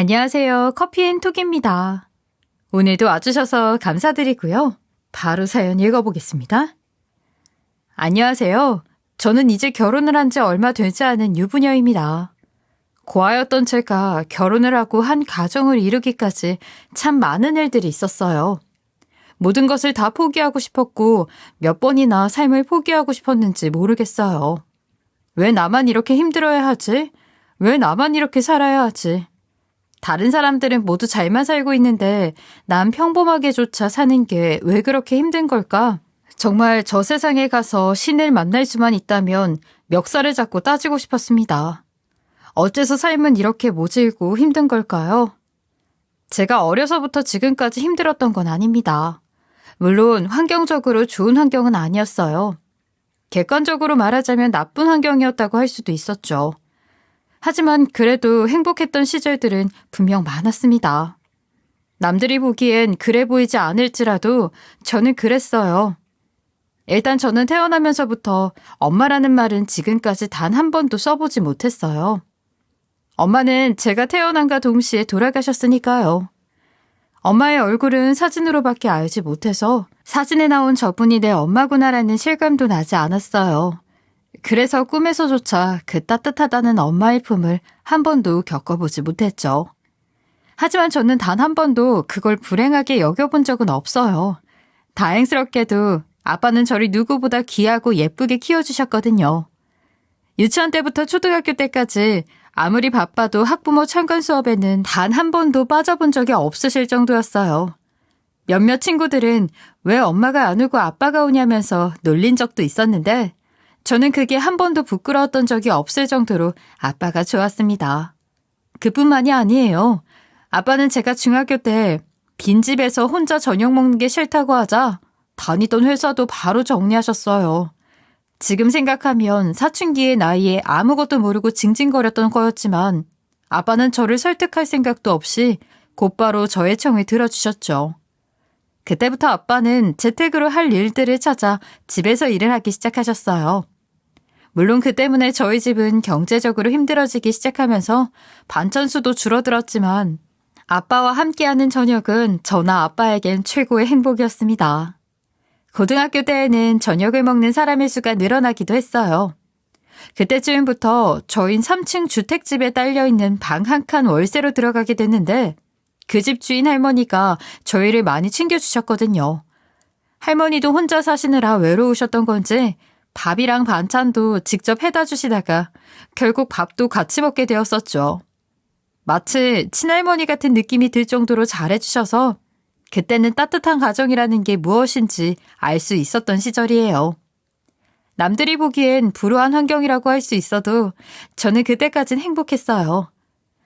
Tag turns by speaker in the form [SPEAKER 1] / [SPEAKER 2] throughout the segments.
[SPEAKER 1] 안녕하세요. 커피앤톡입니다. 오늘도 와주셔서 감사드리고요. 바로 사연 읽어보겠습니다. 안녕하세요. 저는 이제 결혼을 한 지 얼마 되지 않은 유부녀입니다. 고아였던 제가 결혼을 하고 한 가정을 이루기까지 참 많은 일들이 있었어요. 모든 것을 다 포기하고 싶었고 몇 번이나 삶을 포기하고 싶었는지 모르겠어요. 왜 나만 이렇게 힘들어야 하지? 왜 나만 이렇게 살아야 하지? 다른 사람들은 모두 잘만 살고 있는데 난 평범하게조차 사는 게 왜 그렇게 힘든 걸까? 정말 저 세상에 가서 신을 만날 수만 있다면 멱살을 잡고 따지고 싶었습니다. 어째서 삶은 이렇게 모질고 힘든 걸까요? 제가 어려서부터 지금까지 힘들었던 건 아닙니다. 물론 환경적으로 좋은 환경은 아니었어요. 객관적으로 말하자면 나쁜 환경이었다고 할 수도 있었죠. 하지만 그래도 행복했던 시절들은 분명 많았습니다. 남들이 보기엔 그래 보이지 않을지라도 저는 그랬어요. 일단 저는 태어나면서부터 엄마라는 말은 지금까지 단 한 번도 써보지 못했어요. 엄마는 제가 태어난과 동시에 돌아가셨으니까요. 엄마의 얼굴은 사진으로밖에 알지 못해서 사진에 나온 저분이 내 엄마구나라는 실감도 나지 않았어요. 그래서 꿈에서조차 그 따뜻하다는 엄마의 품을 한 번도 겪어보지 못했죠. 하지만 저는 단 한 번도 그걸 불행하게 여겨본 적은 없어요. 다행스럽게도 아빠는 저를 누구보다 귀하고 예쁘게 키워주셨거든요. 유치원 때부터 초등학교 때까지 아무리 바빠도 학부모 참관 수업에는 단 한 번도 빠져본 적이 없으실 정도였어요. 몇몇 친구들은 왜 엄마가 안 오고 아빠가 오냐면서 놀린 적도 있었는데 저는 그게 한 번도 부끄러웠던 적이 없을 정도로 아빠가 좋았습니다. 그뿐만이 아니에요. 아빠는 제가 중학교 때 빈집에서 혼자 저녁 먹는 게 싫다고 하자 다니던 회사도 바로 정리하셨어요. 지금 생각하면 사춘기의 나이에 아무것도 모르고 징징거렸던 거였지만 아빠는 저를 설득할 생각도 없이 곧바로 저의 청을 들어주셨죠. 그때부터 아빠는 재택으로 할 일들을 찾아 집에서 일을 하기 시작하셨어요. 물론 그 때문에 저희 집은 경제적으로 힘들어지기 시작하면서 반찬수도 줄어들었지만 아빠와 함께하는 저녁은 저나 아빠에겐 최고의 행복이었습니다. 고등학교 때에는 저녁을 먹는 사람의 수가 늘어나기도 했어요. 그때쯤부터 저희 3층 주택집에 딸려있는 방 한 칸 월세로 들어가게 됐는데 그 집 주인 할머니가 저희를 많이 챙겨주셨거든요. 할머니도 혼자 사시느라 외로우셨던 건지 밥이랑 반찬도 직접 해다 주시다가 결국 밥도 같이 먹게 되었었죠. 마치 친할머니 같은 느낌이 들 정도로 잘해주셔서 그때는 따뜻한 가정이라는 게 무엇인지 알 수 있었던 시절이에요. 남들이 보기엔 불우한 환경이라고 할 수 있어도 저는 그때까진 행복했어요.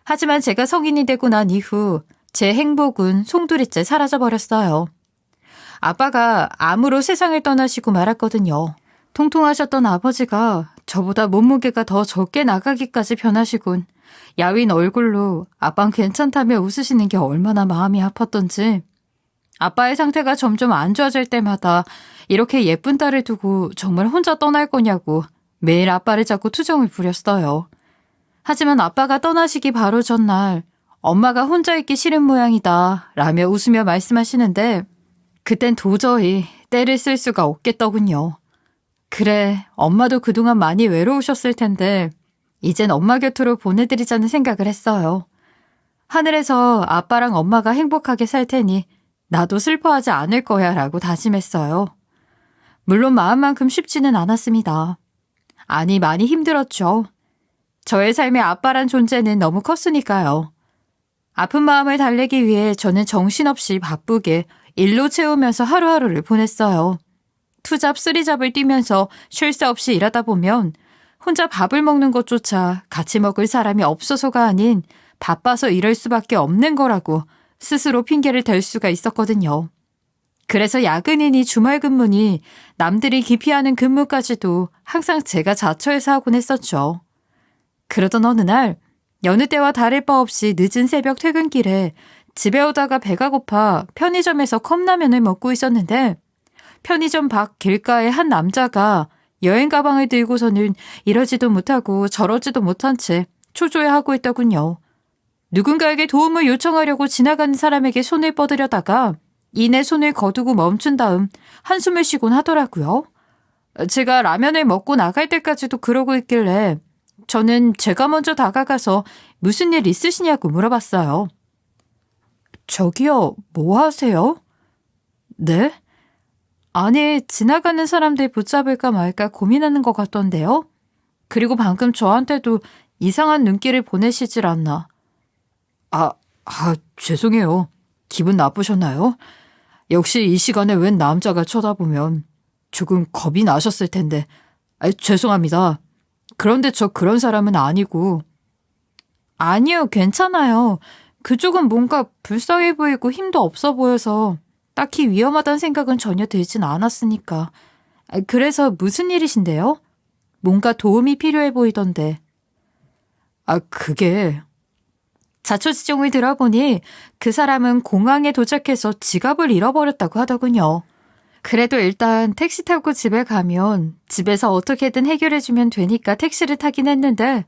[SPEAKER 1] 하지만 제가 성인이 되고 난 이후 제 행복은 송두리째 사라져버렸어요. 아빠가 암으로 세상을 떠나시고 말았거든요. 통통하셨던 아버지가 저보다 몸무게가 더 적게 나가기까지 변하시곤 야윈 얼굴로 아빤 괜찮다며 웃으시는 게 얼마나 마음이 아팠던지 아빠의 상태가 점점 안 좋아질 때마다 이렇게 예쁜 딸을 두고 정말 혼자 떠날 거냐고 매일 아빠를 잡고 투정을 부렸어요. 하지만 아빠가 떠나시기 바로 전날 엄마가 혼자 있기 싫은 모양이다 라며 웃으며 말씀하시는데 그땐 도저히 떼를 쓸 수가 없겠더군요. 그래, 엄마도 그동안 많이 외로우셨을 텐데 이젠 엄마 곁으로 보내드리자는 생각을 했어요. 하늘에서 아빠랑 엄마가 행복하게 살 테니 나도 슬퍼하지 않을 거야 라고 다짐했어요. 물론 마음만큼 쉽지는 않았습니다. 아니, 많이 힘들었죠. 저의 삶에 아빠란 존재는 너무 컸으니까요. 아픈 마음을 달래기 위해 저는 정신없이 바쁘게 일로 채우면서 하루하루를 보냈어요. 투잡 쓰리잡을 뛰면서 쉴 새 없이 일하다 보면 혼자 밥을 먹는 것조차 같이 먹을 사람이 없어서가 아닌 바빠서 이럴 수밖에 없는 거라고 스스로 핑계를 댈 수가 있었거든요. 그래서 야근이니 주말 근무니 남들이 기피하는 근무까지도 항상 제가 자처해서 하곤 했었죠. 그러던 어느 날 여느 때와 다를 바 없이 늦은 새벽 퇴근길에 집에 오다가 배가 고파 편의점에서 컵라면을 먹고 있었는데 편의점 밖 길가에 한 남자가 여행 가방을 들고서는 이러지도 못하고 저러지도 못한 채 초조해하고 있더군요. 누군가에게 도움을 요청하려고 지나가는 사람에게 손을 뻗으려다가 이내 손을 거두고 멈춘 다음 한숨을 쉬곤 하더라고요. 제가 라면을 먹고 나갈 때까지도 그러고 있길래 저는 제가 먼저 다가가서 무슨 일 있으시냐고 물어봤어요. 저기요, 뭐 하세요? 네? 아니, 지나가는 사람들 붙잡을까 말까 고민하는 것 같던데요? 그리고 방금 저한테도 이상한 눈길을 보내시질 않나. 죄송해요. 기분 나쁘셨나요? 역시 이 시간에 웬 남자가 쳐다보면 조금 겁이 나셨을 텐데. 죄송합니다. 그런데 저 그런 사람은 아니고. 아니요, 괜찮아요. 그쪽은 뭔가 불쌍해 보이고 힘도 없어 보여서 딱히 위험하다는 생각은 전혀 들진 않았으니까. 그래서 무슨 일이신데요? 뭔가 도움이 필요해 보이던데. 그게... 자초지종을 들어보니 그 사람은 공항에 도착해서 지갑을 잃어버렸다고 하더군요. 그래도 일단 택시 타고 집에 가면 집에서 어떻게든 해결해주면 되니까 택시를 타긴 했는데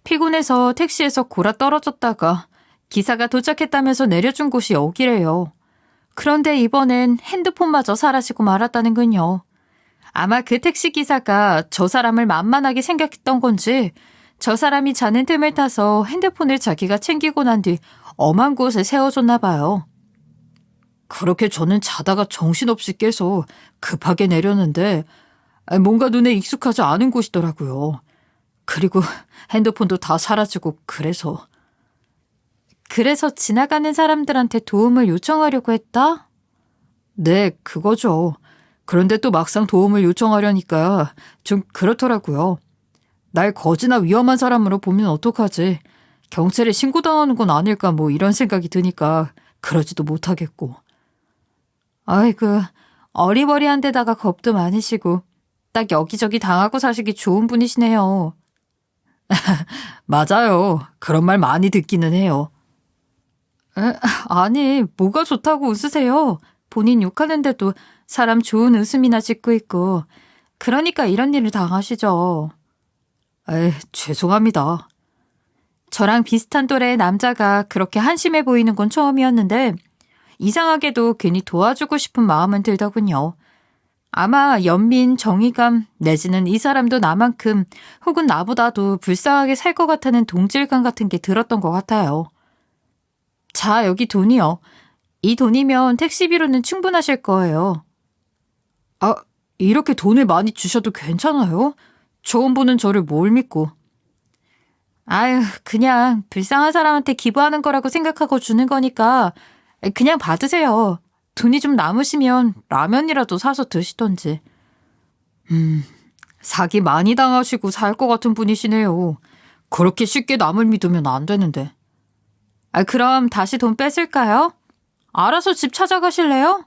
[SPEAKER 1] 피곤해서 택시에서 골아 떨어졌다가 기사가 도착했다면서 내려준 곳이 여기래요. 그런데 이번엔 핸드폰마저 사라지고 말았다는군요. 아마 그 택시기사가 저 사람을 만만하게 생각했던 건지 저 사람이 자는 틈을 타서 핸드폰을 자기가 챙기고 난 뒤 엄한 곳에 세워줬나 봐요. 그렇게 저는 자다가 정신없이 깨서 급하게 내렸는데 뭔가 눈에 익숙하지 않은 곳이더라고요. 그리고 핸드폰도 다 사라지고 그래서 지나가는 사람들한테 도움을 요청하려고 했다? 네, 그거죠. 그런데 또 막상 도움을 요청하려니까 좀 그렇더라고요. 날 거지나 위험한 사람으로 보면 어떡하지? 경찰에 신고당하는 건 아닐까 뭐 이런 생각이 드니까 그러지도 못하겠고. 아이고, 어리버리한 데다가 겁도 많으시고 딱 여기저기 당하고 사시기 좋은 분이시네요. 맞아요. 그런 말 많이 듣기는 해요. 아니, 뭐가 좋다고 웃으세요? 본인 욕하는데도 사람 좋은 웃음이나 짓고 있고 그러니까 이런 일을 당하시죠. 죄송합니다. 저랑 비슷한 또래의 남자가 그렇게 한심해 보이는 건 처음이었는데 이상하게도 괜히 도와주고 싶은 마음은 들더군요. 아마 연민, 정의감 내지는 이 사람도 나만큼 혹은 나보다도 불쌍하게 살 것 같다는 동질감 같은 게 들었던 것 같아요. 자, 여기 돈이요. 이 돈이면 택시비로는 충분하실 거예요. 이렇게 돈을 많이 주셔도 괜찮아요? 처음 보는 저를 뭘 믿고. 그냥 불쌍한 사람한테 기부하는 거라고 생각하고 주는 거니까 그냥 받으세요. 돈이 좀 남으시면 라면이라도 사서 드시던지. 사기 많이 당하시고 살 것 같은 분이시네요. 그렇게 쉽게 남을 믿으면 안 되는데. 그럼 다시 돈 뺏을까요? 알아서 집 찾아가실래요?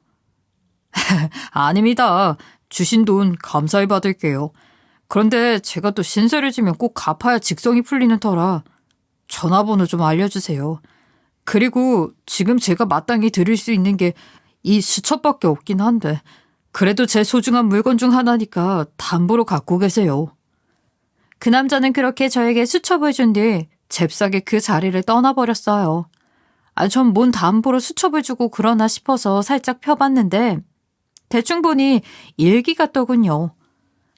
[SPEAKER 1] 아닙니다. 주신 돈 감사히 받을게요. 그런데 제가 또 신세를 지면 꼭 갚아야 직성이 풀리는 터라 전화번호 좀 알려주세요. 그리고 지금 제가 마땅히 드릴 수 있는 게 이 수첩밖에 없긴 한데 그래도 제 소중한 물건 중 하나니까 담보로 갖고 계세요. 그 남자는 그렇게 저에게 수첩을 준 뒤 잽싸게 그 자리를 떠나버렸어요. 전 뭔 담보로 수첩을 주고 그러나 싶어서 살짝 펴봤는데 대충 보니 일기 같더군요.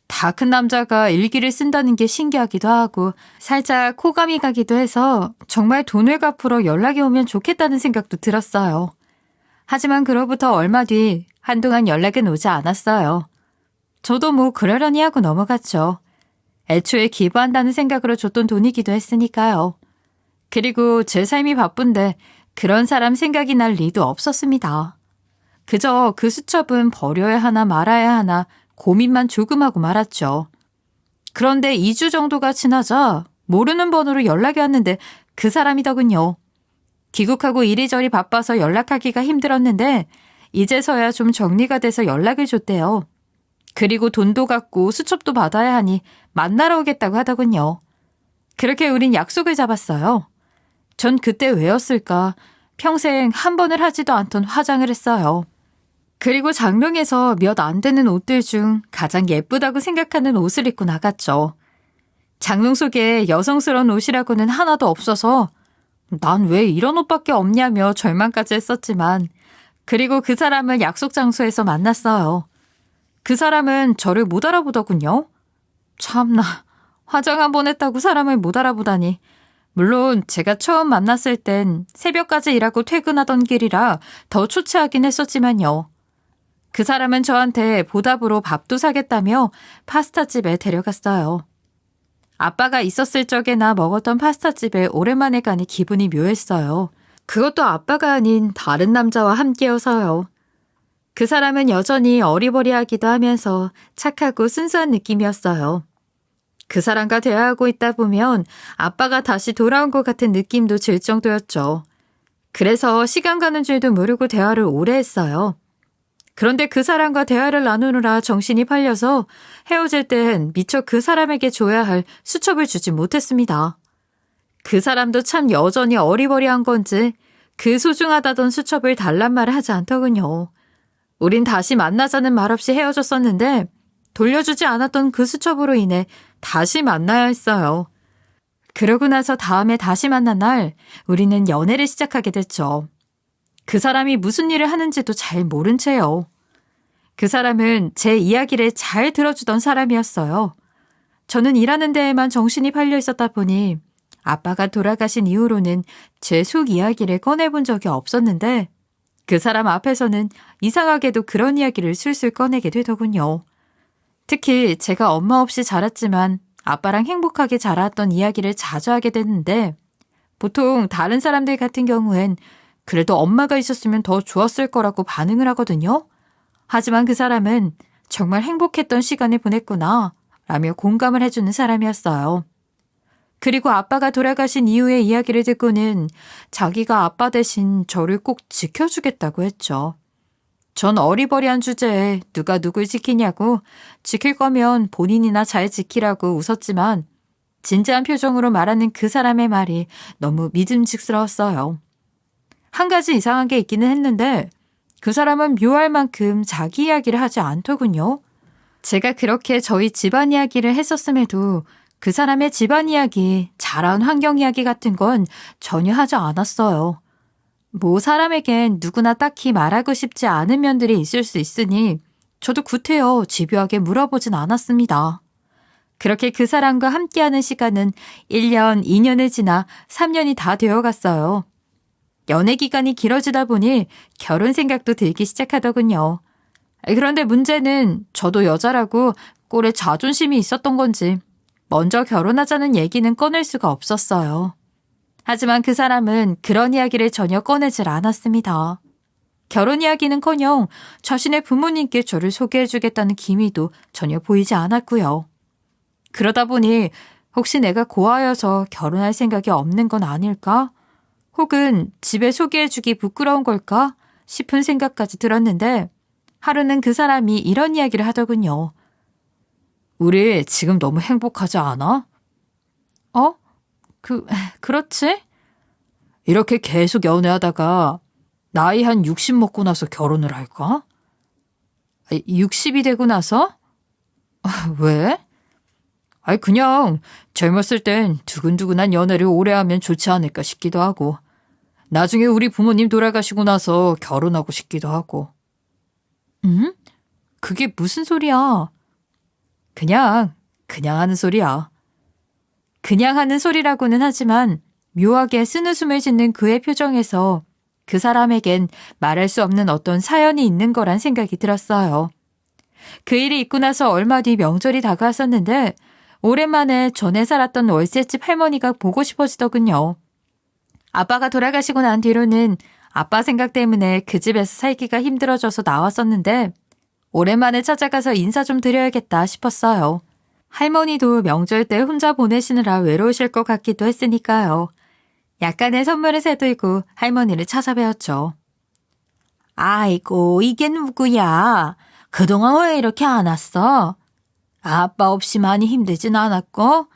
[SPEAKER 1] 다 큰 남자가 일기를 쓴다는 게 신기하기도 하고 살짝 호감이 가기도 해서 정말 돈을 갚으러 연락이 오면 좋겠다는 생각도 들었어요. 하지만 그로부터 얼마 뒤 한동안 연락은 오지 않았어요. 저도 뭐 그러려니 하고 넘어갔죠. 애초에 기부한다는 생각으로 줬던 돈이기도 했으니까요. 그리고 제 삶이 바쁜데 그런 사람 생각이 날 리도 없었습니다. 그저 그 수첩은 버려야 하나 말아야 하나 고민만 조금 하고 말았죠. 그런데 2주 정도가 지나자 모르는 번호로 연락이 왔는데 그 사람이더군요. 귀국하고 이리저리 바빠서 연락하기가 힘들었는데 이제서야 좀 정리가 돼서 연락을 줬대요. 그리고 돈도 갖고 수첩도 받아야 하니 만나러 오겠다고 하더군요. 그렇게 우린 약속을 잡았어요. 전 그때 왜였을까? 평생 한 번을 하지도 않던 화장을 했어요. 그리고 장롱에서 몇 안 되는 옷들 중 가장 예쁘다고 생각하는 옷을 입고 나갔죠. 장롱 속에 여성스러운 옷이라고는 하나도 없어서 난 왜 이런 옷밖에 없냐며 절망까지 했었지만, 그리고 그 사람을 약속 장소에서 만났어요. 그 사람은 저를 못 알아보더군요. 참나, 화장 한 번 했다고 사람을 못 알아보다니. 물론 제가 처음 만났을 땐 새벽까지 일하고 퇴근하던 길이라 더 초췌하긴 했었지만요. 그 사람은 저한테 보답으로 밥도 사겠다며 파스타집에 데려갔어요. 아빠가 있었을 적에나 먹었던 파스타집에 오랜만에 가니 기분이 묘했어요. 그것도 아빠가 아닌 다른 남자와 함께여서요. 그 사람은 여전히 어리버리하기도 하면서 착하고 순수한 느낌이었어요. 그 사람과 대화하고 있다 보면 아빠가 다시 돌아온 것 같은 느낌도 들 정도였죠. 그래서 시간 가는 줄도 모르고 대화를 오래 했어요. 그런데 그 사람과 대화를 나누느라 정신이 팔려서 헤어질 땐 미처 그 사람에게 줘야 할 수첩을 주지 못했습니다. 그 사람도 참 여전히 어리버리한 건지 그 소중하다던 수첩을 달란 말을 하지 않더군요. 우린 다시 만나자는 말 없이 헤어졌었는데 돌려주지 않았던 그 수첩으로 인해 다시 만나야 했어요. 그러고 나서 다음에 다시 만난 날 우리는 연애를 시작하게 됐죠. 그 사람이 무슨 일을 하는지도 잘 모른 채요. 그 사람은 제 이야기를 잘 들어주던 사람이었어요. 저는 일하는 데에만 정신이 팔려 있었다 보니 아빠가 돌아가신 이후로는 제 속 이야기를 꺼내본 적이 없었는데 그 사람 앞에서는 이상하게도 그런 이야기를 술술 꺼내게 되더군요. 특히 제가 엄마 없이 자랐지만 아빠랑 행복하게 자랐던 이야기를 자주 하게 됐는데 보통 다른 사람들 같은 경우엔 그래도 엄마가 있었으면 더 좋았을 거라고 반응을 하거든요. 하지만 그 사람은 정말 행복했던 시간을 보냈구나 라며 공감을 해주는 사람이었어요. 그리고 아빠가 돌아가신 이후의 이야기를 듣고는 자기가 아빠 대신 저를 꼭 지켜주겠다고 했죠. 전 어리버리한 주제에 누가 누굴 지키냐고 지킬 거면 본인이나 잘 지키라고 웃었지만 진지한 표정으로 말하는 그 사람의 말이 너무 믿음직스러웠어요. 한 가지 이상한 게 있기는 했는데 그 사람은 묘할 만큼 자기 이야기를 하지 않더군요. 제가 그렇게 저희 집안 이야기를 했었음에도 그 사람의 집안 이야기, 자란 환경 이야기 같은 건 전혀 하지 않았어요. 뭐 사람에겐 누구나 딱히 말하고 싶지 않은 면들이 있을 수 있으니 저도 구태여 집요하게 물어보진 않았습니다. 그렇게 그 사람과 함께하는 시간은 1년, 2년을 지나 3년이 다 되어갔어요. 연애 기간이 길어지다 보니 결혼 생각도 들기 시작하더군요. 그런데 문제는 저도 여자라고 꼴에 자존심이 있었던 건지 먼저 결혼하자는 얘기는 꺼낼 수가 없었어요. 하지만 그 사람은 그런 이야기를 전혀 꺼내질 않았습니다. 결혼 이야기는커녕 자신의 부모님께 저를 소개해주겠다는 기미도 전혀 보이지 않았고요. 그러다 보니 혹시 내가 고아여서 결혼할 생각이 없는 건 아닐까? 혹은 집에 소개해주기 부끄러운 걸까? 싶은 생각까지 들었는데 하루는 그 사람이 이런 이야기를 하더군요. 우리 지금 너무 행복하지 않아? 그렇지? 이렇게 계속 연애하다가 나이 한 60 먹고 나서 결혼을 할까? 60이 되고 나서? 왜? 그냥 젊었을 땐 두근두근한 연애를 오래 하면 좋지 않을까 싶기도 하고 나중에 우리 부모님 돌아가시고 나서 결혼하고 싶기도 하고. 응? 그게 무슨 소리야? 그냥 하는 소리야. 그냥 하는 소리라고는 하지만 묘하게 쓴웃음을 짓는 그의 표정에서 그 사람에겐 말할 수 없는 어떤 사연이 있는 거란 생각이 들었어요. 그 일이 있고 나서 얼마 뒤 명절이 다가왔었는데 오랜만에 전에 살았던 월세집 할머니가 보고 싶어지더군요. 아빠가 돌아가시고 난 뒤로는 아빠 생각 때문에 그 집에서 살기가 힘들어져서 나왔었는데 오랜만에 찾아가서 인사 좀 드려야겠다 싶었어요. 할머니도 명절 때 혼자 보내시느라 외로우실 것 같기도 했으니까요. 약간의 선물을 사들고 할머니를 찾아뵈었죠. 아이고, 이게 누구야? 그동안 왜 이렇게 안 왔어? 아빠 없이 많이 힘들진 않았고?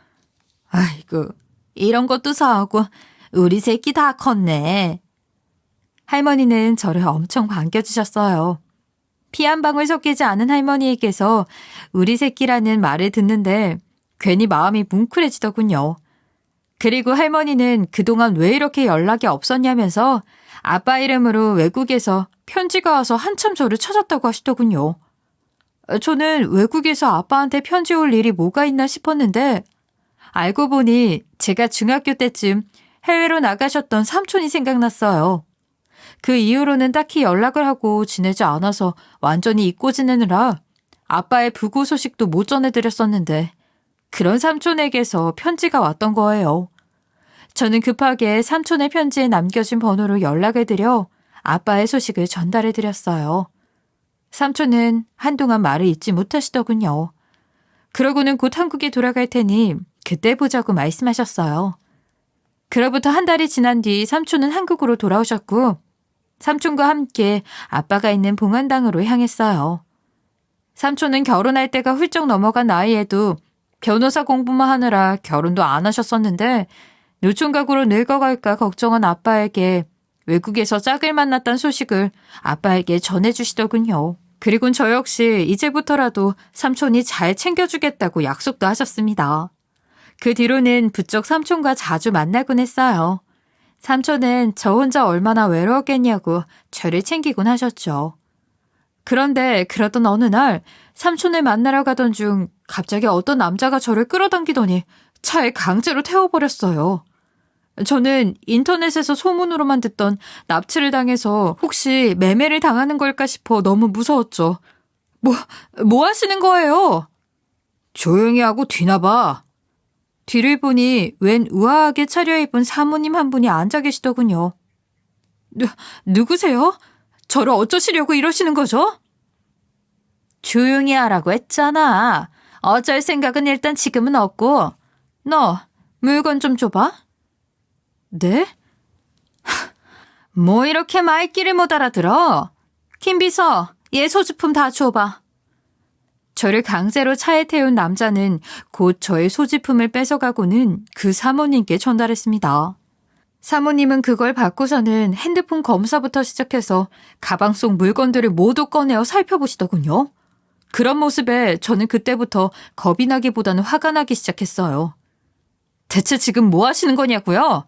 [SPEAKER 1] 아이고, 이런 것도 사오고 우리 새끼 다 컸네. 할머니는 저를 엄청 반겨주셨어요. 피 한 방울 섞이지 않은 할머니에게서 우리 새끼라는 말을 듣는데 괜히 마음이 뭉클해지더군요. 그리고 할머니는 그동안 왜 이렇게 연락이 없었냐면서 아빠 이름으로 외국에서 편지가 와서 한참 저를 찾았다고 하시더군요. 저는 외국에서 아빠한테 편지 올 일이 뭐가 있나 싶었는데 알고 보니 제가 중학교 때쯤 해외로 나가셨던 삼촌이 생각났어요. 그 이후로는 딱히 연락을 하고 지내지 않아서 완전히 잊고 지내느라 아빠의 부고 소식도 못 전해드렸었는데 그런 삼촌에게서 편지가 왔던 거예요. 저는 급하게 삼촌의 편지에 남겨진 번호로 연락을 드려 아빠의 소식을 전달해드렸어요. 삼촌은 한동안 말을 잊지 못하시더군요. 그러고는 곧 한국에 돌아갈 테니 그때 보자고 말씀하셨어요. 그로부터 한 달이 지난 뒤 삼촌은 한국으로 돌아오셨고 삼촌과 함께 아빠가 있는 봉안당으로 향했어요. 삼촌은 결혼할 때가 훌쩍 넘어간 나이에도 변호사 공부만 하느라 결혼도 안 하셨었는데 노총각으로 늙어갈까 걱정한 아빠에게 외국에서 짝을 만났다는 소식을 아빠에게 전해주시더군요. 그리곤 저 역시 이제부터라도 삼촌이 잘 챙겨주겠다고 약속도 하셨습니다. 그 뒤로는 부쩍 삼촌과 자주 만나곤 했어요. 삼촌은 저 혼자 얼마나 외로웠겠냐고 저를 챙기곤 하셨죠. 그런데 그러던 어느 날 삼촌을 만나러 가던 중 갑자기 어떤 남자가 저를 끌어당기더니 차에 강제로 태워버렸어요. 저는 인터넷에서 소문으로만 듣던 납치를 당해서 혹시 매매를 당하는 걸까 싶어 너무 무서웠죠. 뭐 하시는 거예요? 조용히 하고 뒤나봐. 뒤를 보니 웬 우아하게 차려입은 사모님 한 분이 앉아 계시더군요. 누구세요? 저를 어쩌시려고 이러시는 거죠? 조용히 하라고 했잖아. 어쩔 생각은 일단 지금은 없고. 너 물건 좀 줘봐. 네? 뭐 이렇게 말귀를 못 알아들어? 김비서, 얘 소지품 다 줘봐. 저를 강제로 차에 태운 남자는 곧 저의 소지품을 뺏어가고는 그 사모님께 전달했습니다. 사모님은 그걸 받고서는 핸드폰 검사부터 시작해서 가방 속 물건들을 모두 꺼내어 살펴보시더군요. 그런 모습에 저는 그때부터 겁이 나기보다는 화가 나기 시작했어요. 대체 지금 뭐 하시는 거냐고요?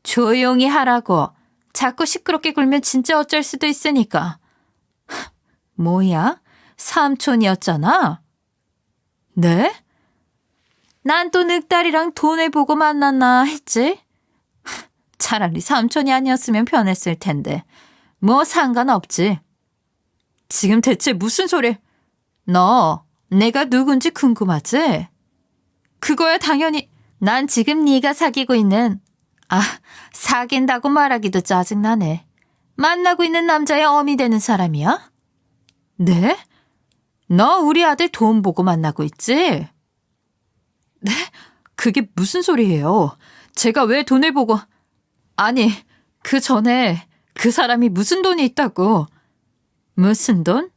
[SPEAKER 1] 조용히 하라고. 자꾸 시끄럽게 굴면 진짜 어쩔 수도 있으니까. 뭐야? 삼촌이었잖아? 네? 난 또 늑다리랑 돈을 보고 만났나 했지? 차라리 삼촌이 아니었으면 편했을 텐데. 뭐 상관없지. 지금 대체 무슨 소리? 너 내가 누군지 궁금하지? 그거야 당연히. 난 지금 네가 사귀고 있는 사귄다고 말하기도 짜증나네. 만나고 있는 남자의 어미 되는 사람이야? 네? 너 우리 아들 돈 보고 만나고 있지? 네? 그게 무슨 소리예요? 제가 왜 돈을 보고... 아니, 그 전에 그 사람이 무슨 돈이 있다고. 무슨 돈?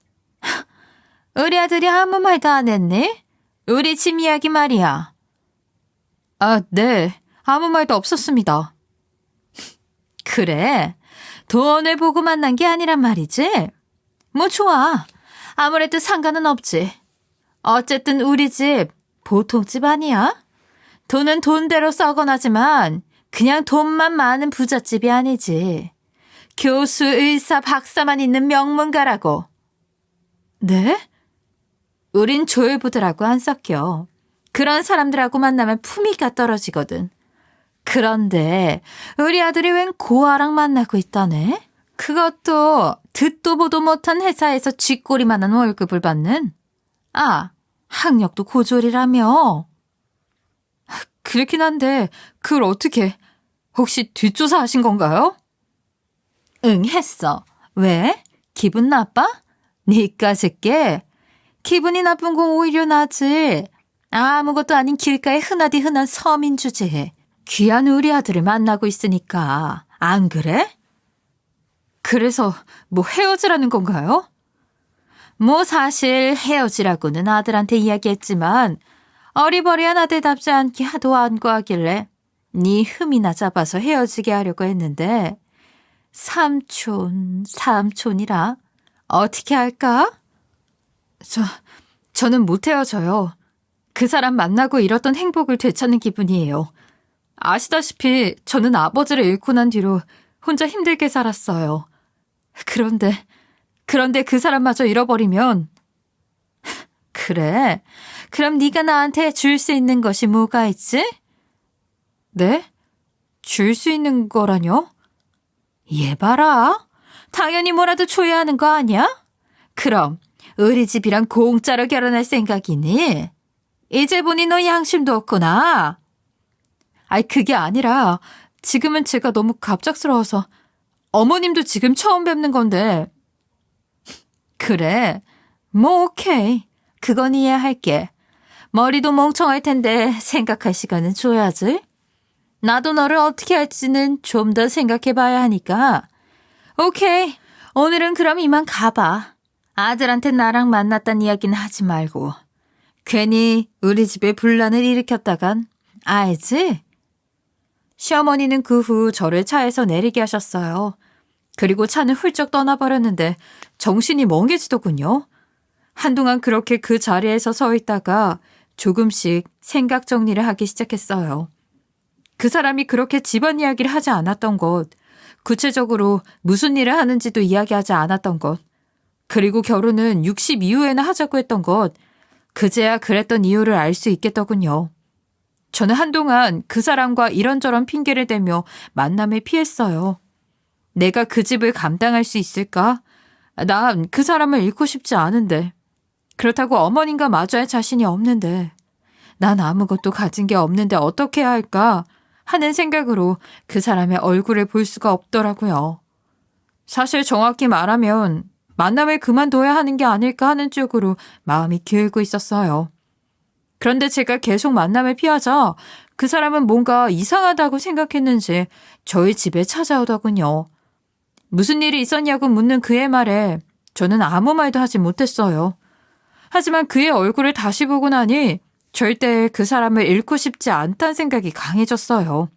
[SPEAKER 1] 우리 아들이 아무 말도 안 했네? 우리 집 이야기 말이야. 네. 아무 말도 없었습니다. 그래. 돈을 보고 만난 게 아니란 말이지? 뭐 좋아. 아무래도 상관은 없지. 어쨌든 우리 집 보통 집 아니야? 돈은 돈대로 썩어나지만 그냥 돈만 많은 부잣집이 아니지. 교수, 의사, 박사만 있는 명문가라고. 네? 우린 조율부들하고 안 섞여. 그런 사람들하고 만나면 품위가 떨어지거든. 그런데 우리 아들이 웬 고아랑 만나고 있다네? 그것도 듣도 보도 못한 회사에서 쥐꼬리만한 월급을 받는? 학력도 고졸이라며? 그렇긴 한데 그걸 어떻게... 혹시 뒷조사 하신 건가요? 응, 했어. 왜? 기분 나빠? 니까짓 게? 기분이 나쁜 건 오히려 나지. 아무것도 아닌 길가의 흔하디 흔한 서민 주제에 귀한 우리 아들을 만나고 있으니까. 안 그래? 그래서 뭐 헤어지라는 건가요? 뭐 사실 헤어지라고는 아들한테 이야기했지만 어리버리한 아들답지 않게 하도 안구하길래 네 흠이나 잡아서 헤어지게 하려고 했는데 삼촌이라 어떻게 할까? 저는 못 헤어져요. 그 사람 만나고 잃었던 행복을 되찾는 기분이에요. 아시다시피 저는 아버지를 잃고 난 뒤로 혼자 힘들게 살았어요. 그런데 그 사람마저 잃어버리면 그래? 그럼 네가 나한테 줄 수 있는 것이 뭐가 있지? 네? 줄 수 있는 거라뇨? 얘 봐라. 당연히 뭐라도 줘야 하는 거 아니야? 그럼 우리 집이랑 공짜로 결혼할 생각이니? 이제 보니 너 양심도 없구나. 아이, 그게 아니라 지금은 제가 너무 갑작스러워서 어머님도 지금 처음 뵙는 건데. 그래. 뭐 오케이. 그건 이해할게. 머리도 멍청할 텐데 생각할 시간은 줘야지. 나도 너를 어떻게 할지는 좀 더 생각해 봐야 하니까. 오케이. 오늘은 그럼 이만 가봐. 아들한테 나랑 만났단 이야기는 하지 말고. 괜히 우리 집에 분란을 일으켰다간 알지? 시어머니는 그 후 저를 차에서 내리게 하셨어요. 그리고 차는 훌쩍 떠나버렸는데 정신이 멍해지더군요. 한동안 그렇게 그 자리에서 서 있다가 조금씩 생각 정리를 하기 시작했어요. 그 사람이 그렇게 집안 이야기를 하지 않았던 것, 구체적으로 무슨 일을 하는지도 이야기하지 않았던 것, 그리고 결혼은 60 이후에나 하자고 했던 것, 그제야 그랬던 이유를 알 수 있겠더군요. 저는 한동안 그 사람과 이런저런 핑계를 대며 만남을 피했어요. 내가 그 집을 감당할 수 있을까? 난 그 사람을 잃고 싶지 않은데. 그렇다고 어머님과 마주할 자신이 없는데. 난 아무것도 가진 게 없는데 어떻게 해야 할까 하는 생각으로 그 사람의 얼굴을 볼 수가 없더라고요. 사실 정확히 말하면 만남을 그만둬야 하는 게 아닐까 하는 쪽으로 마음이 기울고 있었어요. 그런데 제가 계속 만남을 피하자 그 사람은 뭔가 이상하다고 생각했는지 저희 집에 찾아오더군요. 무슨 일이 있었냐고 묻는 그의 말에 저는 아무 말도 하지 못했어요. 하지만 그의 얼굴을 다시 보고 나니 절대 그 사람을 잃고 싶지 않다는 생각이 강해졌어요.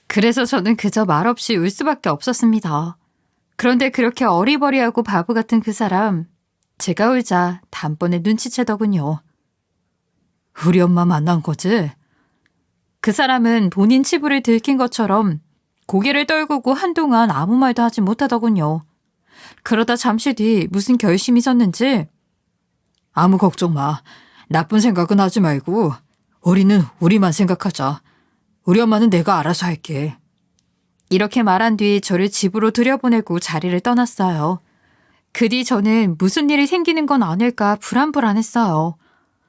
[SPEAKER 1] 그래서 저는 그저 말없이 울 수밖에 없었습니다. 그런데 그렇게 어리버리하고 바보 같은 그 사람, 제가 울자 단번에 눈치채더군요. 우리 엄마 만난 거지? 그 사람은 본인 치부를 들킨 것처럼 고개를 떨구고 한동안 아무 말도 하지 못하더군요. 그러다 잠시 뒤 무슨 결심이 섰는지 아무 걱정 마. 나쁜 생각은 하지 말고 우리는 우리만 생각하자. 우리 엄마는 내가 알아서 할게. 이렇게 말한 뒤 저를 집으로 들여보내고 자리를 떠났어요. 그 뒤 저는 무슨 일이 생기는 건 아닐까 불안불안했어요.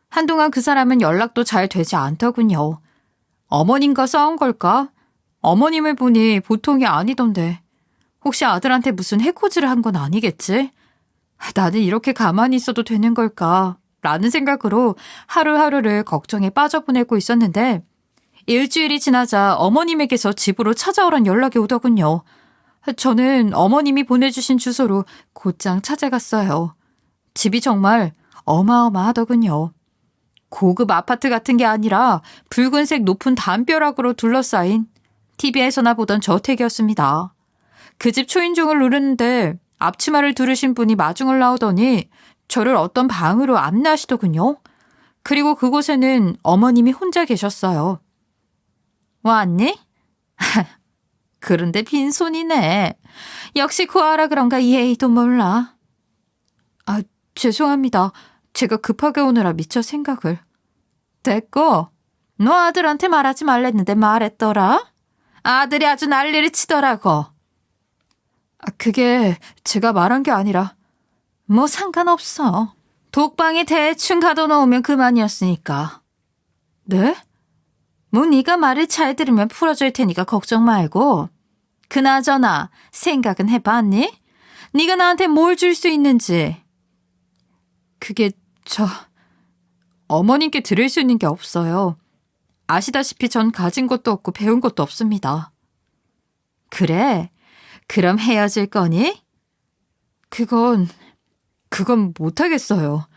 [SPEAKER 1] 한동안 그 사람은 연락도 잘 되지 않더군요. 어머님과 싸운 걸까? 어머님을 보니 보통이 아니던데. 혹시 아들한테 무슨 해코지를 한 건 아니겠지? 나는 이렇게 가만히 있어도 되는 걸까? 라는 생각으로 하루하루를 걱정에 빠져보내고 있었는데 일주일이 지나자 어머님에게서 집으로 찾아오란 연락이 오더군요. 저는 어머님이 보내주신 주소로 곧장 찾아갔어요. 집이 정말 어마어마하더군요. 고급 아파트 같은 게 아니라 붉은색 높은 담벼락으로 둘러싸인 TV에서나 보던 저택이었습니다. 그 집 초인종을 누르는데 앞치마를 두르신 분이 마중을 나오더니 저를 어떤 방으로 안내하시더군요. 그리고 그곳에는 어머님이 혼자 계셨어요. 왔니? 그런데 빈손이네. 역시 구하라 그런가 예의도 몰라. 아, 죄송합니다. 제가 급하게 오느라 미처 생각을. 됐고, 너 아들한테 말하지 말랬는데 말했더라? 아들이 아주 난리를 치더라고. 그게 제가 말한 게 아니라. 뭐 상관없어. 독방에 대충 가둬놓으면 그만이었으니까. 네? 뭐 네가 말을 잘 들으면 풀어줄 테니까 걱정 말고. 그나저나 생각은 해봤니? 네가 나한테 뭘 줄 수 있는지. 그게 어머님께 드릴 수 있는 게 없어요. 아시다시피 전 가진 것도 없고 배운 것도 없습니다. 그래? 그럼 헤어질 거니? 그건 못하겠어요.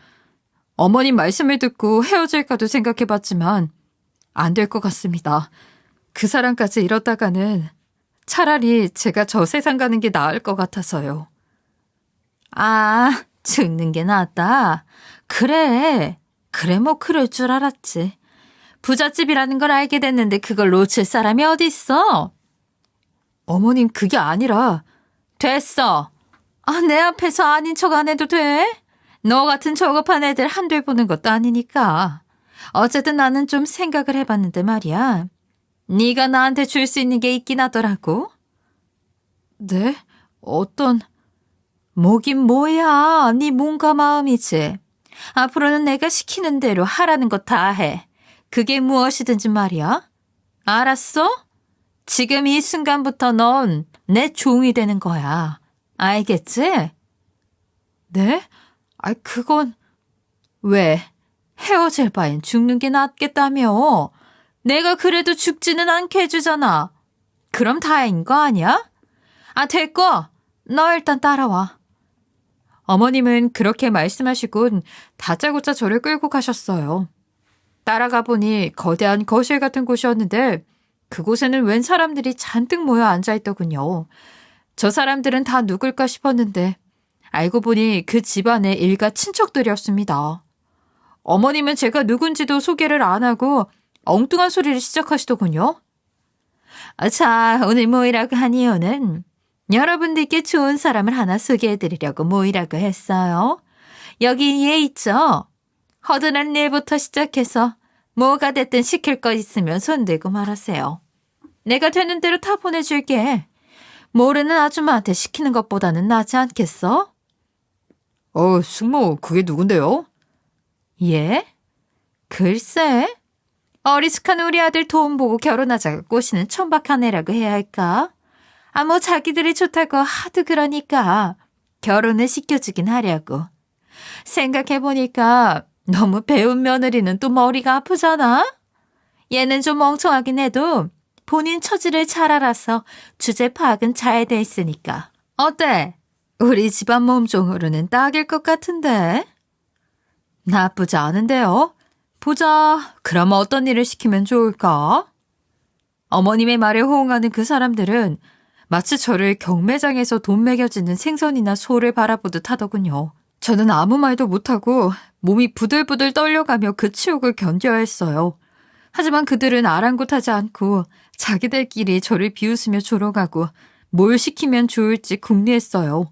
[SPEAKER 1] 어머님 말씀을 듣고 헤어질까도 생각해봤지만 안 될 것 같습니다. 그 사람까지 이러다가는 차라리 제가 저 세상 가는 게 나을 것 같아서요. 아, 죽는 게 낫다. 그래 뭐 그럴 줄 알았지. 부잣집이라는 걸 알게 됐는데 그걸 놓칠 사람이 어디 있어? 어머님, 그게 아니라. 됐어. 내 앞에서 아닌 척 안 해도 돼? 너 같은 저급한 애들 한둘 보는 것도 아니니까. 어쨌든 나는 좀 생각을 해봤는데 말이야. 네가 나한테 줄 수 있는 게 있긴 하더라고. 네? 어떤... 뭐긴 뭐야. 네 몸과 마음이지. 앞으로는 내가 시키는 대로 하라는 거 다 해. 그게 무엇이든지 말이야. 알았어? 지금 이 순간부터 넌 내 종이 되는 거야. 알겠지? 네? 그건... 왜? 헤어질 바엔 죽는 게 낫겠다며. 내가 그래도 죽지는 않게 해주잖아. 그럼 다행인 거 아니야? 됐고, 너 일단 따라와. 어머님은 그렇게 말씀하시곤 다짜고짜 저를 끌고 가셨어요. 따라가 보니 거대한 거실 같은 곳이었는데 그곳에는 웬 사람들이 잔뜩 모여 앉아있더군요. 저 사람들은 다 누굴까 싶었는데 알고 보니 그 집안의 일가 친척들이었습니다. 어머님은 제가 누군지도 소개를 안 하고 엉뚱한 소리를 시작하시더군요. 자, 오늘 모이라고 한 이유는 여러분들께 좋은 사람을 하나 소개해드리려고 모이라고 했어요. 여기 얘 있죠? 허드렛 일부터 시작해서 뭐가 됐든 시킬 거 있으면 손들고 말하세요. 내가 되는 대로 다 보내줄게. 모르는 아줌마한테 시키는 것보다는 낫지 않겠어? 숙모, 그게 누군데요? 예? 글쎄, 어리숙한 우리 아들 돈 보고 결혼하자고 꼬시는 천박한 애라고 해야 할까? 자기들이 좋다고 하도 그러니까 결혼을 시켜주긴 하려고. 생각해보니까 너무 배운 며느리는 또 머리가 아프잖아? 얘는 좀 멍청하긴 해도 본인 처지를 잘 알아서 주제 파악은 잘 돼 있으니까. 어때? 우리 집안 몸종으로는 딱일 것 같은데? 나쁘지 않은데요? 보자. 그럼 어떤 일을 시키면 좋을까? 어머님의 말에 호응하는 그 사람들은 마치 저를 경매장에서 돈 매겨지는 생선이나 소를 바라보듯 하더군요. 저는 아무 말도 못하고 몸이 부들부들 떨려가며 그 치욕을 견뎌야 했어요. 하지만 그들은 아랑곳하지 않고 자기들끼리 저를 비웃으며 졸어가고 뭘 시키면 좋을지 궁리했어요.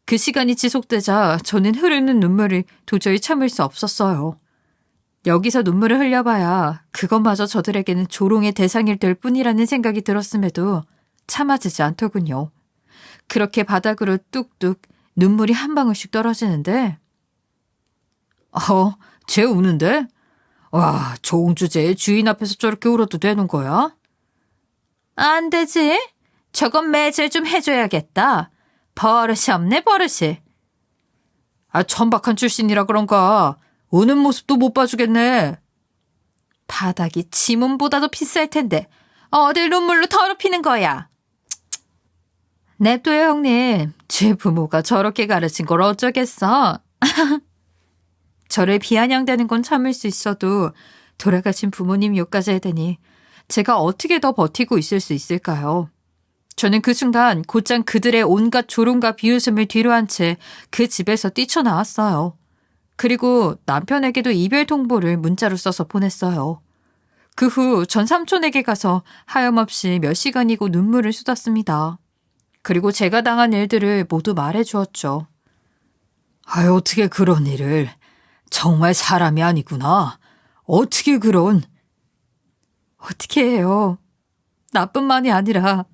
[SPEAKER 1] 그 시간이 지속되자 저는 흐르는 눈물을 도저히 참을 수 없었어요. 여기서 눈물을 흘려봐야 그것마저 저들에게는 조롱의 대상일 될 뿐이라는 생각이 들었음에도 참아지지 않더군요. 그렇게 바닥으로 뚝뚝 눈물이 한 방울씩 떨어지는데 쟤 우는데? 와, 좋은 주제에 주인 앞에서 저렇게 울어도 되는 거야? 안 되지. 저건 매질 좀 해줘야겠다. 버릇이 없네, 버릇이. 천박한 출신이라 그런가. 우는 모습도 못 봐주겠네. 바닥이 지문보다도 비쌀 텐데 어딜 눈물로 더럽히는 거야. 냅둬요, 형님. 제 부모가 저렇게 가르친 걸 어쩌겠어. 저를 비아냥대는 건 참을 수 있어도 돌아가신 부모님 욕까지 해대니 제가 어떻게 더 버티고 있을 수 있을까요? 저는 그 순간 곧장 그들의 온갖 조롱과 비웃음을 뒤로한 채 그 집에서 뛰쳐나왔어요. 그리고 남편에게도 이별 통보를 문자로 써서 보냈어요. 그 후 전 삼촌에게 가서 하염없이 몇 시간이고 눈물을 쏟았습니다. 그리고 제가 당한 일들을 모두 말해주었죠. 어떻게 그런 일을. 정말 사람이 아니구나. 어떻게 그런. 어떻게 해요. 나뿐만이 아니라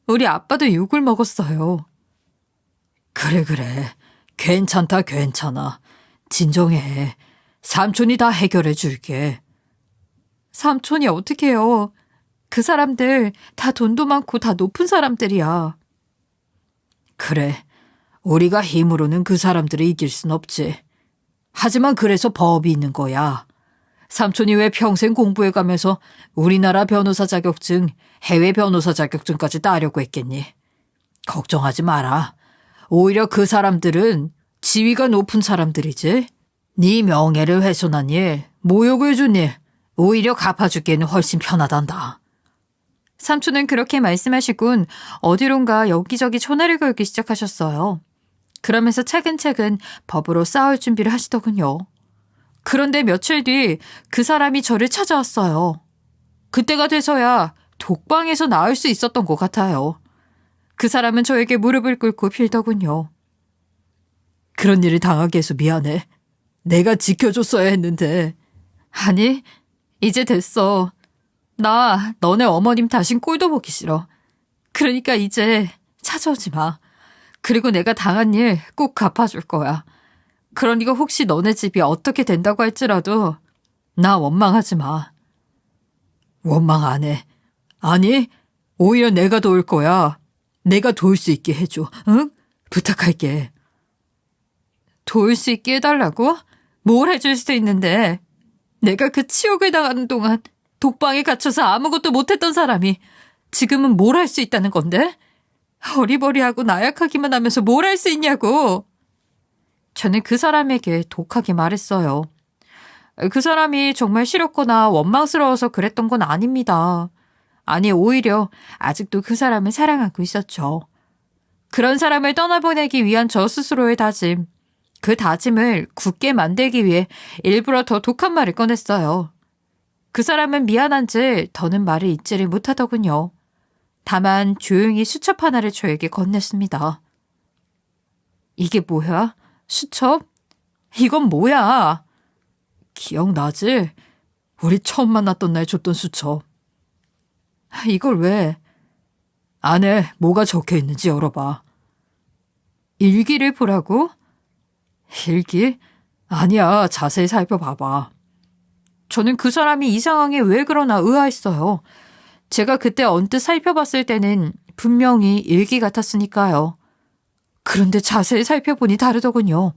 [SPEAKER 1] 우리 아빠도 욕을 먹었어요. 그래. 괜찮다, 괜찮아. 진정해. 삼촌이 다 해결해 줄게. 삼촌이 어떻게 해요. 그 사람들 다 돈도 많고 다 높은 사람들이야. 그래. 우리가 힘으로는 그 사람들을 이길 순 없지. 하지만 그래서 법이 있는 거야. 삼촌이 왜 평생 공부해가면서 우리나라 변호사 자격증, 해외 변호사 자격증까지 따려고 했겠니? 걱정하지 마라. 오히려 그 사람들은 지위가 높은 사람들이지. 네 명예를 훼손한 일, 모욕을 준 일, 오히려 갚아주기에는 훨씬 편하단다. 삼촌은 그렇게 말씀하시곤 어디론가 여기저기 전화를 걸기 시작하셨어요. 그러면서 차근차근 법으로 싸울 준비를 하시더군요. 그런데 며칠 뒤 그 사람이 저를 찾아왔어요. 그때가 돼서야 독방에서 나을 수 있었던 것 같아요. 그 사람은 저에게 무릎을 꿇고 빌더군요. 그런 일을 당하게 해서 미안해. 내가 지켜줬어야 했는데. 아니, 이제 됐어. 나 너네 어머님 다신 꼴도 보기 싫어. 그러니까 이제 찾아오지 마. 그리고 내가 당한 일 꼭 갚아줄 거야. 그러니까 혹시 너네 집이 어떻게 된다고 할지라도 나 원망하지 마. 원망 안 해. 아니, 오히려 내가 도울 거야. 내가 도울 수 있게 해줘. 응? 부탁할게. 도울 수 있게 해달라고? 뭘 해줄 수 있는데. 내가 그 치욕을 당하는 동안 독방에 갇혀서 아무것도 못했던 사람이 지금은 뭘 할 수 있다는 건데? 어리버리하고 나약하기만 하면서 뭘 할 수 있냐고. 저는 그 사람에게 독하게 말했어요. 그 사람이 정말 싫었거나 원망스러워서 그랬던 건 아닙니다. 아니, 오히려 아직도 그 사람을 사랑하고 있었죠. 그런 사람을 떠나보내기 위한 저 스스로의 다짐, 그 다짐을 굳게 만들기 위해 일부러 더 독한 말을 꺼냈어요. 그 사람은 미안한지 더는 말을 잇지를 못하더군요. 다만 조용히 수첩 하나를 저에게 건넸습니다. 이게 뭐야? 수첩? 이건 뭐야? 기억나지? 우리 처음 만났던 날 줬던 수첩. 이걸 왜? 안에 뭐가 적혀 있는지 열어봐. 일기를 보라고? 일기? 아니야, 자세히 살펴봐봐. 저는 그 사람이 이 상황에 왜 그러나 의아했어요. 제가 그때 언뜻 살펴봤을 때는 분명히 일기 같았으니까요. 그런데 자세히 살펴보니 다르더군요.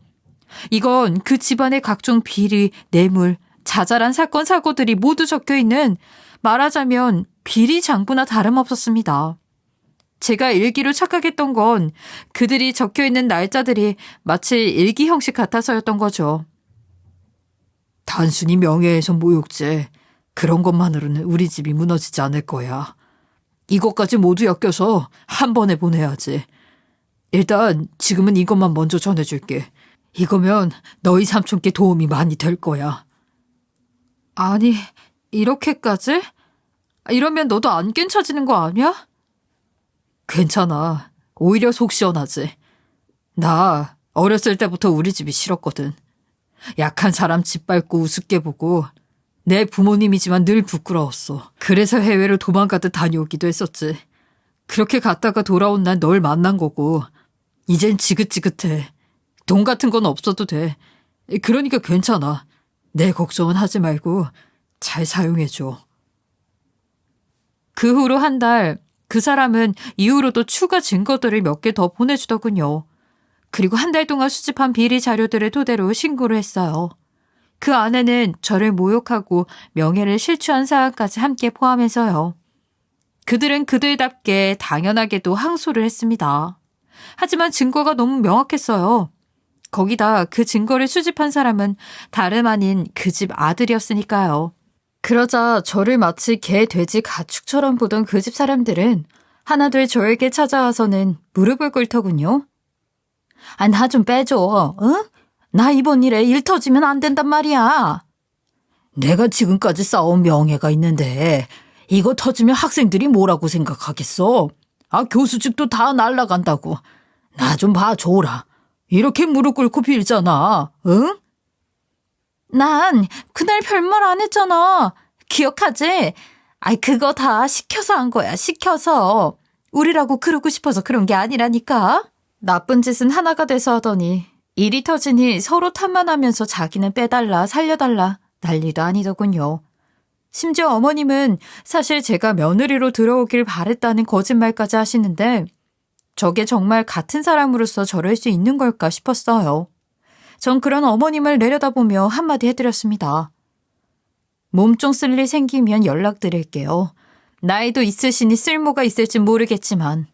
[SPEAKER 1] 이건 그 집안의 각종 비리, 뇌물, 자잘한 사건, 사고들이 모두 적혀있는, 말하자면 비리 장부나 다름없었습니다. 제가 일기로 착각했던 건 그들이 적혀있는 날짜들이 마치 일기 형식 같아서였던 거죠. 단순히 명예훼손 모욕죄, 그런 것만으로는 우리 집이 무너지지 않을 거야. 이것까지 모두 엮여서 한 번에 보내야지. 일단 지금은 이것만 먼저 전해줄게. 이거면 너희 삼촌께 도움이 많이 될 거야. 아니, 이렇게까지? 이러면 너도 안 괜찮아지는 거 아니야? 괜찮아. 오히려 속 시원하지. 나 어렸을 때부터 우리 집이 싫었거든. 약한 사람 짓밟고 우습게 보고 내 부모님이지만 늘 부끄러웠어. 그래서 해외로 도망가듯 다녀오기도 했었지. 그렇게 갔다가 돌아온 날 널 만난 거고 이젠 지긋지긋해. 돈 같은 건 없어도 돼. 그러니까 괜찮아. 내 걱정은 하지 말고 잘 사용해줘. 그 후로 한 달, 그 사람은 이후로도 추가 증거들을 몇 개 더 보내주더군요. 그리고 한 달 동안 수집한 비리 자료들을 토대로 신고를 했어요. 그 안에는 저를 모욕하고 명예를 실추한 사안까지 함께 포함해서요. 그들은 그들답게 당연하게도 항소를 했습니다. 하지만 증거가 너무 명확했어요. 거기다 그 증거를 수집한 사람은 다름 아닌 그 집 아들이었으니까요. 그러자 저를 마치 개, 돼지, 가축처럼 보던 그 집 사람들은 하나둘 저에게 찾아와서는 무릎을 꿇더군요. 아, 나 좀 빼줘, 응? 나 이번 일에 일 터지면 안 된단 말이야. 내가 지금까지 쌓아온 명예가 있는데 이거 터지면 학생들이 뭐라고 생각하겠어? 아, 교수직도 다 날라간다고. 나 좀 봐줘라. 이렇게 무릎 꿇고 빌잖아, 응? 난 그날 별말 안 했잖아. 기억하지? 아이, 그거 다 시켜서 한 거야, 시켜서. 우리라고 그러고 싶어서 그런 게 아니라니까. 나쁜 짓은 하나가 돼서 하더니 일이 터지니 서로 탓만하면서 자기는 빼달라, 살려달라 난리도 아니더군요. 심지어 어머님은 사실 제가 며느리로 들어오길 바랬다는 거짓말까지 하시는데 저게 정말 같은 사람으로서 저럴 수 있는 걸까 싶었어요. 전 그런 어머님을 내려다보며 한마디 해드렸습니다. 몸종 쓸 일 생기면 연락드릴게요. 나이도 있으시니 쓸모가 있을지 모르겠지만.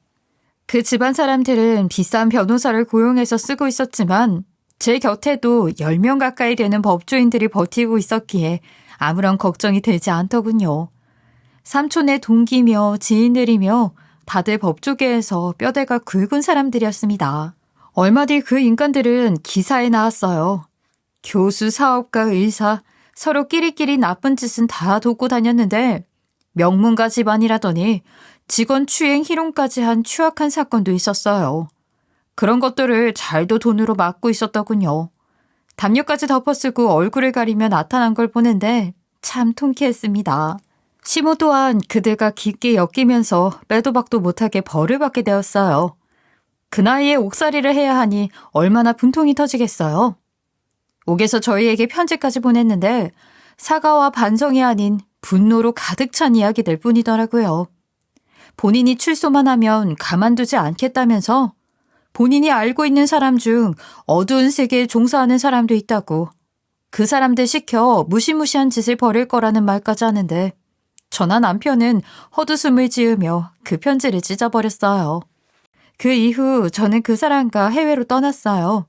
[SPEAKER 1] 그 집안 사람들은 비싼 변호사를 고용해서 쓰고 있었지만 제 곁에도 10명 가까이 되는 법조인들이 버티고 있었기에 아무런 걱정이 들지 않더군요. 삼촌의 동기며 지인들이며 다들 법조계에서 뼈대가 굵은 사람들이었습니다. 얼마 뒤 그 인간들은 기사에 나왔어요. 교수, 사업가, 의사, 서로 끼리끼리 나쁜 짓은 다 돕고 다녔는데 명문가 집안이라더니 직원 추행 희롱까지 한 추악한 사건도 있었어요. 그런 것들을 잘도 돈으로 막고 있었더군요. 담요까지 덮어쓰고 얼굴을 가리며 나타난 걸 보는데 참 통쾌했습니다. 시모 또한 그들과 깊게 엮이면서 빼도 박도 못하게 벌을 받게 되었어요. 그 나이에 옥살이를 해야 하니 얼마나 분통이 터지겠어요. 옥에서 저희에게 편지까지 보냈는데 사과와 반성이 아닌 분노로 가득 찬 이야기들 뿐이더라고요. 본인이 출소만 하면 가만두지 않겠다면서 본인이 알고 있는 사람 중 어두운 세계에 종사하는 사람도 있다고 그 사람들 시켜 무시무시한 짓을 벌일 거라는 말까지 하는데 저나 남편은 헛웃음을 지으며 그 편지를 찢어버렸어요. 그 이후 저는 그 사람과 해외로 떠났어요.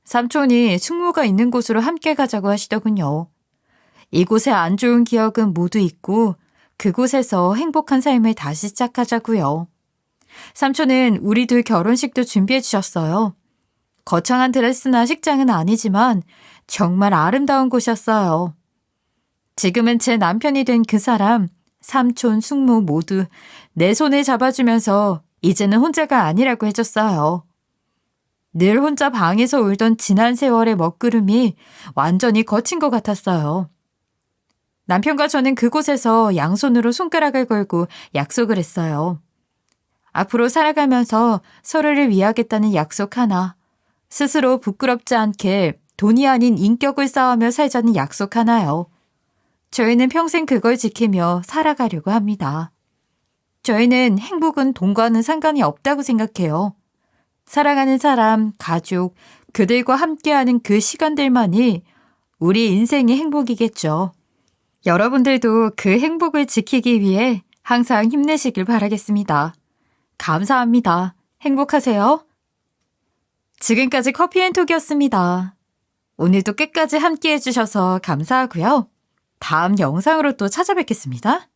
[SPEAKER 1] 삼촌이 숙모가 있는 곳으로 함께 가자고 하시더군요. 이곳에 안 좋은 기억은 모두 잊고 그곳에서 행복한 삶을 다시 시작하자고요. 삼촌은 우리 둘 결혼식도 준비해 주셨어요. 거창한 드레스나 식장은 아니지만 정말 아름다운 곳이었어요. 지금은 제 남편이 된 그 사람, 삼촌, 숙모 모두 내 손을 잡아주면서 이제는 혼자가 아니라고 해줬어요. 늘 혼자 방에서 울던 지난 세월의 먹구름이 완전히 거친 것 같았어요. 남편과 저는 그곳에서 양손으로 손가락을 걸고 약속을 했어요. 앞으로 살아가면서 서로를 위하겠다는 약속 하나, 스스로 부끄럽지 않게 돈이 아닌 인격을 쌓으며 살자는 약속 하나요. 저희는 평생 그걸 지키며 살아가려고 합니다. 저희는 행복은 돈과는 상관이 없다고 생각해요. 사랑하는 사람, 가족, 그들과 함께하는 그 시간들만이 우리 인생의 행복이겠죠. 여러분들도 그 행복을 지키기 위해 항상 힘내시길 바라겠습니다. 감사합니다. 행복하세요. 지금까지 커피앤톡이었습니다. 오늘도 끝까지 함께 해주셔서 감사하고요. 다음 영상으로 또 찾아뵙겠습니다.